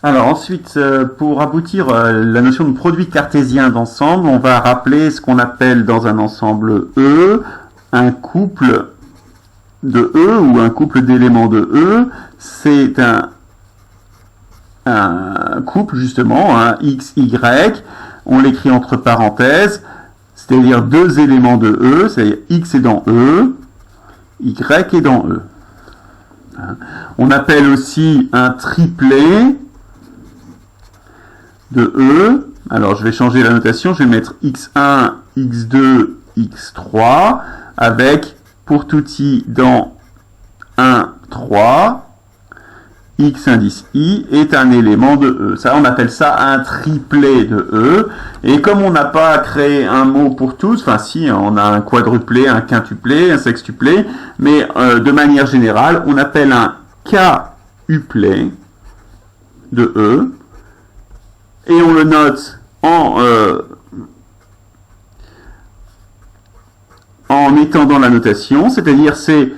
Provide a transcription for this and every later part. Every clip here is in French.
Alors ensuite, pour aboutir à la notion de produit cartésien d'ensemble, on va rappeler ce qu'on appelle dans un ensemble E, un couple de E ou un couple d'éléments de E. C'est un couple justement, un X, Y, on l'écrit entre parenthèses, c'est-à-dire deux éléments de E, c'est-à-dire X est dans E, Y est dans E. On appelle aussi un triplet de E. Alors je vais changer la notation, je vais mettre X1, X2, X3 avec pour tout i dans 1, 3, X indice I est un élément de E. Ça, on appelle ça un triplet de E. Et comme on n'a pas créé un mot pour tous, enfin si, on a un quadruplé, un quintuplet, un sextuplet, mais de manière générale, on appelle un K-uplet de E. Et on le note en étendant la notation, c'est-à-dire c'est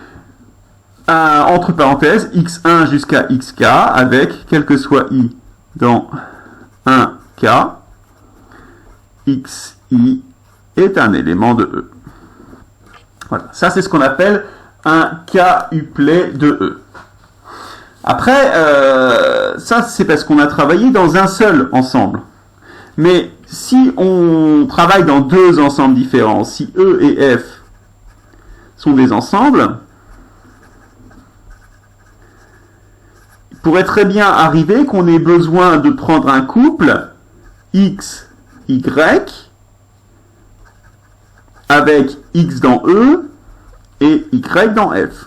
entre parenthèses, x1 jusqu'à xk, avec, quel que soit i dans 1k, xi est un élément de E. Voilà, ça c'est ce qu'on appelle un K-uplet de E. Après, ça c'est parce qu'on a travaillé dans un seul ensemble. Mais si on travaille dans deux ensembles différents, si E et F sont des ensembles, il pourrait très bien arriver qu'on ait besoin de prendre un couple X, Y avec X dans E et Y dans F.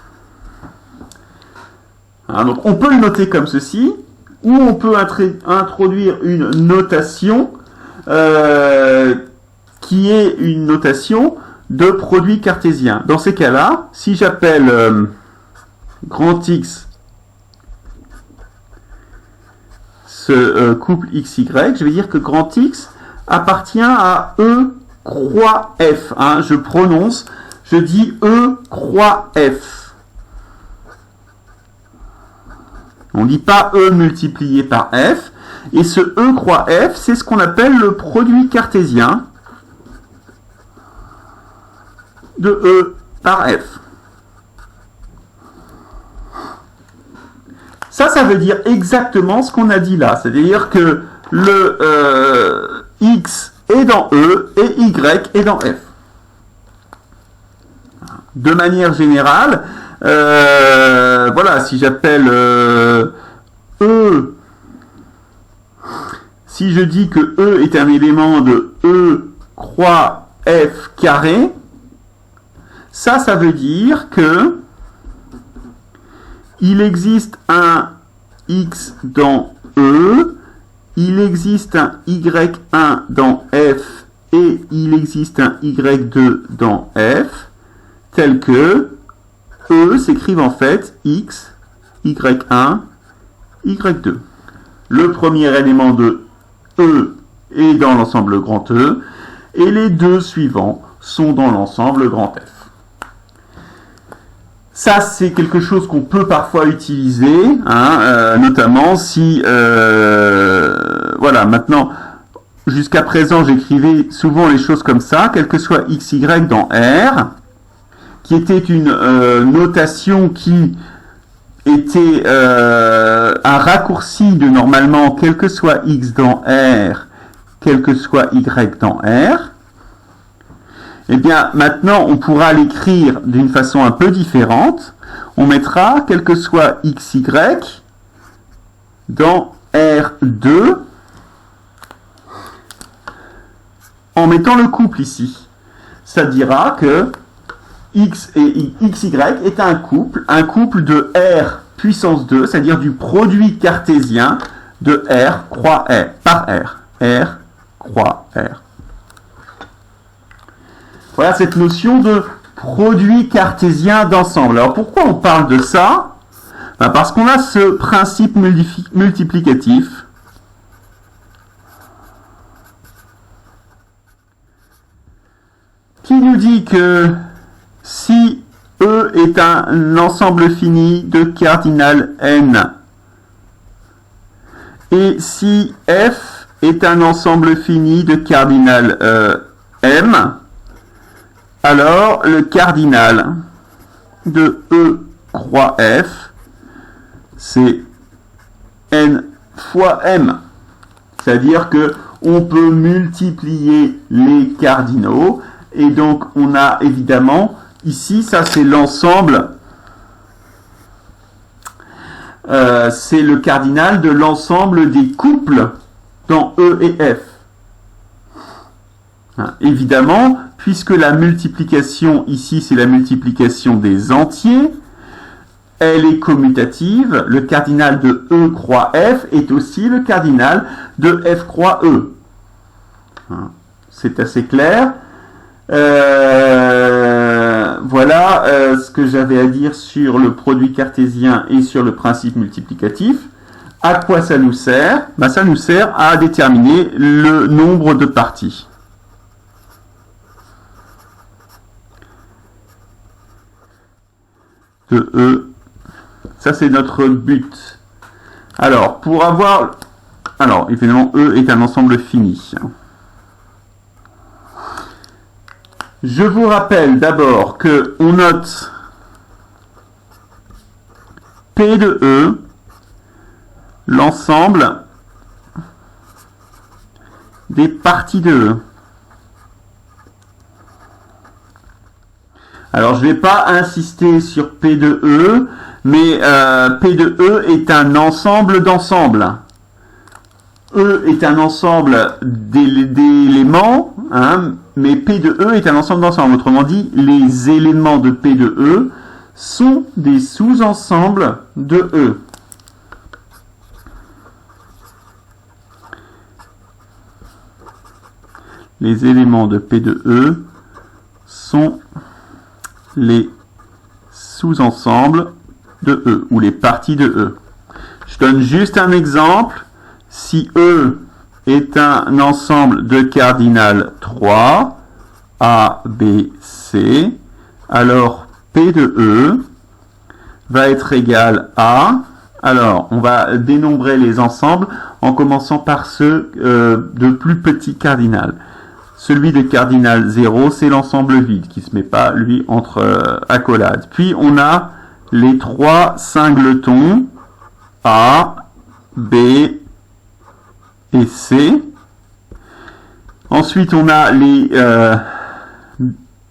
Alors, donc on peut le noter comme ceci, ou on peut introduire une notation qui est une notation de produit cartésien. Dans ces cas-là, si j'appelle grand X ce couple XY, je vais dire que grand X appartient à E croix F. Hein, je dis E croix F. On ne dit pas E multiplié par F. Et ce E croix F, c'est ce qu'on appelle le produit cartésien de E par F. Ça veut dire exactement ce qu'on a dit là. C'est-à-dire que le X est dans E et Y est dans F. De manière générale, voilà, si j'appelle E, si je dis que E est un élément de E croix F carré, ça veut dire que il existe un X dans E, il existe un Y1 dans F et il existe un Y2 dans F, tel que E s'écrivent en fait X, Y1, Y2. Le premier élément de E est dans l'ensemble grand E et les deux suivants sont dans l'ensemble grand F. Ça, c'est quelque chose qu'on peut parfois utiliser, hein, notamment si... voilà, maintenant, jusqu'à présent, j'écrivais souvent les choses comme ça, quel que soit XY dans R, qui était une notation qui était un raccourci de normalement, quel que soit X dans R, quel que soit Y dans R. Eh bien, maintenant, on pourra l'écrire d'une façon un peu différente. On mettra, quel que soit XY, dans R2, en mettant le couple ici. Ça dira que X et XY est un couple de R puissance 2, c'est-à-dire du produit cartésien de R croix R, par R. R croix R. Voilà cette notion de produit cartésien d'ensemble. Alors pourquoi on parle de ça? Parce qu'on a ce principe multiplicatif qui nous dit que si E est un ensemble fini de cardinal n Et si F est un ensemble fini de cardinal M, alors le cardinal de E croix F, c'est N fois M. C'est-à-dire que on peut multiplier les cardinaux, et donc on a évidemment, ici, ça c'est l'ensemble, c'est le cardinal de l'ensemble des couples dans E et F. Hein, évidemment, puisque la multiplication ici, c'est la multiplication des entiers, elle est commutative, le cardinal de E croix F est aussi le cardinal de F croix E. Hein, c'est assez clair. Voilà ce que j'avais à dire sur le produit cartésien et sur le principe multiplicatif. À quoi ça nous sert? Ben, ça nous sert à déterminer le nombre de parties. De E. Ça, c'est notre but. Alors, pour avoir... Alors, évidemment, E est un ensemble fini. Je vous rappelle d'abord que on note P de E, l'ensemble des parties de E. Alors, je ne vais pas insister sur P de E, mais P de E est un ensemble d'ensembles. E est un ensemble d'éléments, hein, mais P de E est un ensemble d'ensembles. Autrement dit, les éléments de P de E sont des sous-ensembles de E. Les éléments de P de E sont les sous-ensembles de E, ou les parties de E. Je donne juste un exemple. Si E est un ensemble de cardinal 3, A, B, C, alors P de E va être égal à... Alors, on va dénombrer les ensembles en commençant par ceux de plus petit cardinal. Celui de cardinal 0, c'est l'ensemble vide, qui ne se met pas, lui, entre accolades. Puis, on a les trois singletons A, B et C. Ensuite, on a les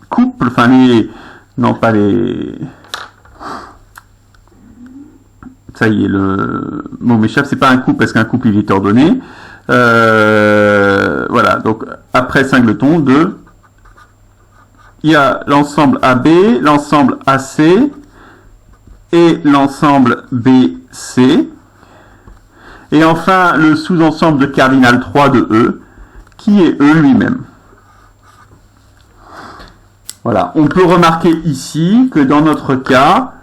couples, enfin les... Non, pas les... Ça y est, le mot m'échappe, c'est pas un couple, parce qu'un couple, il est ordonné. Voilà, donc après singleton, 2, il y a l'ensemble AB, l'ensemble AC et l'ensemble BC. Et enfin, le sous-ensemble de cardinal 3 de E, qui est E lui-même. Voilà, on peut remarquer ici que dans notre cas,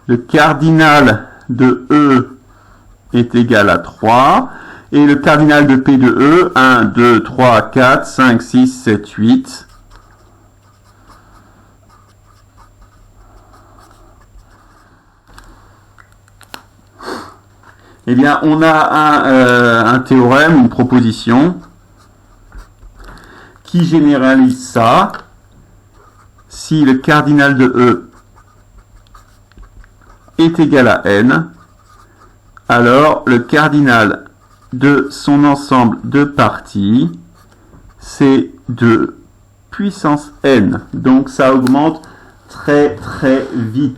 le cardinal de E est égal à 3, et le cardinal de P de E, 1, 2, 3, 4, 5, 6, 7, 8. Eh bien, on a un théorème, une proposition, qui généralise ça. Si le cardinal de E est égal à n, alors le cardinal de son ensemble de parties, c'est de puissance n. Donc ça augmente très très vite.